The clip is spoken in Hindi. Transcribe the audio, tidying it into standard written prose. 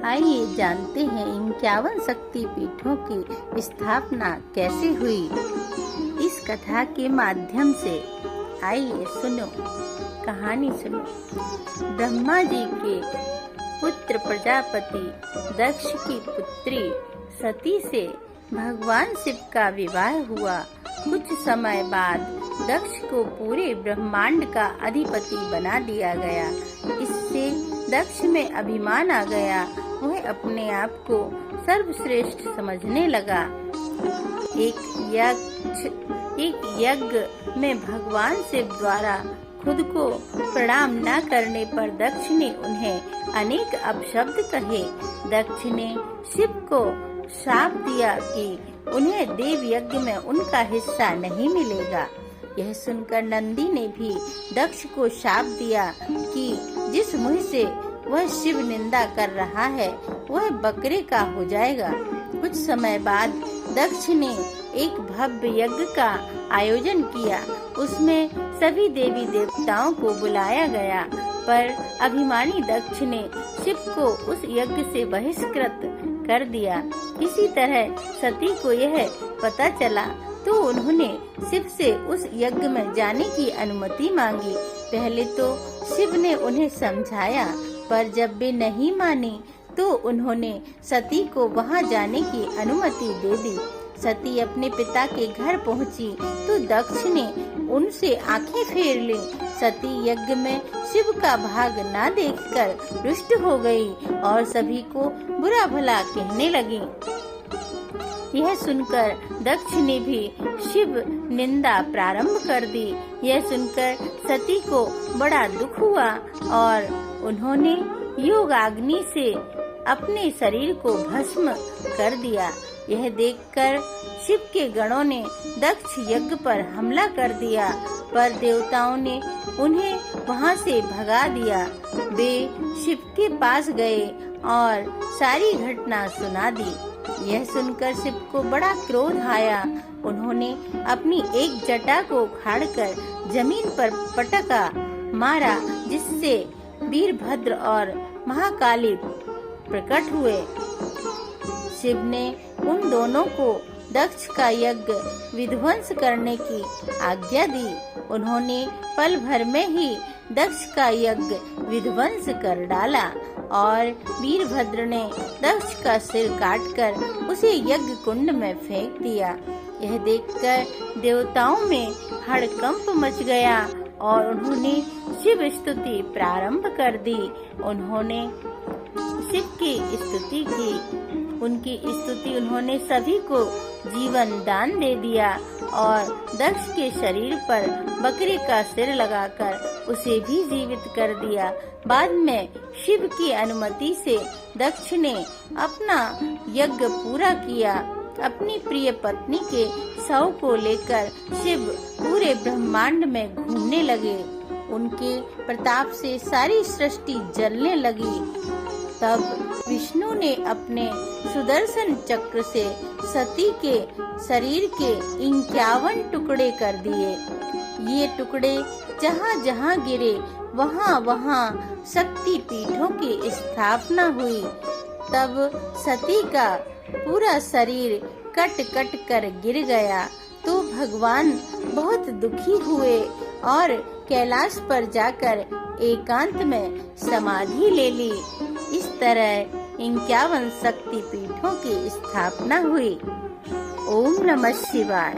आइए जानते हैं 51 शक्ति पीठों की स्थापना कैसे हुई। इस कथा के माध्यम से आइए कहानी सुनो। ब्रह्मा जी के पुत्र प्रजापति दक्ष की पुत्री सती से भगवान शिव का विवाह हुआ। कुछ समय बाद दक्ष को पूरे ब्रह्मांड का अधिपति बना दिया गया। इससे दक्ष में अभिमान आ गया। वह अपने आप को सर्वश्रेष्ठ समझने लगा। एक यज्ञ में भगवान शिव द्वारा खुद को प्रणाम न करने पर दक्ष ने उन्हें अनेक अपशब्द कहे। दक्ष ने शिव को श्राप दिया कि उन्हें देव यज्ञ में उनका हिस्सा नहीं मिलेगा। यह सुनकर नंदी ने भी दक्ष को श्राप दिया कि जिस मुंह से वह शिव निंदा कर रहा है वह बकरे का हो जाएगा। कुछ समय बाद दक्ष ने एक भव्य यज्ञ का आयोजन किया। उसमें सभी देवी देवताओं को बुलाया गया, पर अभिमानी दक्ष ने शिव को उस यज्ञ से बहिष्कृत कर दिया। इसी तरह सती को यह पता चला तो उन्होंने शिव से उस यज्ञ में जाने की अनुमति मांगी। पहले तो शिव ने उन्हें समझाया, पर जब वे नहीं मानी तो उन्होंने सती को वहां जाने की अनुमति दे दी। सती अपने पिता के घर पहुंची तो दक्ष ने उनसे आंखें फेर ली। सती यज्ञ में शिव का भाग न देखकर रुष्ट हो गई और सभी को बुरा भला कहने लगी। यह सुनकर दक्ष ने भी शिव निंदा प्रारंभ कर दी। यह सुनकर सती को बड़ा दुख हुआ और उन्होंने योगाग्नि से अपने शरीर को भस्म कर दिया। यह देखकर शिव के गणों ने दक्ष यज्ञ पर हमला कर दिया, पर देवताओं ने उन्हें वहां से भगा दिया। वे शिव के पास गए और सारी घटना सुना दी। यह सुनकर शिव को बड़ा क्रोध आया। उन्होंने अपनी एक जटा को उखाड़कर जमीन पर पटका मारा, जिससे वीरभद्र और महाकाली प्रकट हुए। शिव ने उन दोनों को दक्ष का यज्ञ विध्वंस करने की आज्ञा दी। उन्होंने पल भर में ही दक्ष का यज्ञ विध्वंस कर डाला और वीरभद्र ने दक्ष का सिर काटकर उसे यज्ञ कुंड में फेंक दिया। यह देखकर देवताओं में हड़कंप मच गया और उन्होंने शिव स्तुति प्रारंभ कर दी। उन्होंने शिव की स्तुति की। उनकी स्तुति उन्होंने सभी को जीवन दान दे दिया और दक्ष के शरीर पर बकरी का सिर लगाकर उसे भी जीवित कर दिया। बाद में शिव की अनुमति से दक्ष ने अपना यज्ञ पूरा किया। अपनी प्रिय पत्नी के शव को लेकर शिव पूरे ब्रह्मांड में घूमने लगे। उनके प्रताप से सारी सृष्टि जलने लगी। तब विष्णु ने अपने सुदर्शन चक्र से सती के शरीर के 51 टुकड़े कर दिए। ये टुकड़े जहाँ जहाँ गिरे वहाँ वहाँ शक्ति पीठों की स्थापना हुई। तब सती का पूरा शरीर कट कट कर गिर गया तो भगवान बहुत दुखी हुए और कैलाश पर जाकर एकांत में समाधि ले ली। इस तरह 51 शक्ति पीठों की स्थापना हुई। ओम नमः शिवाय।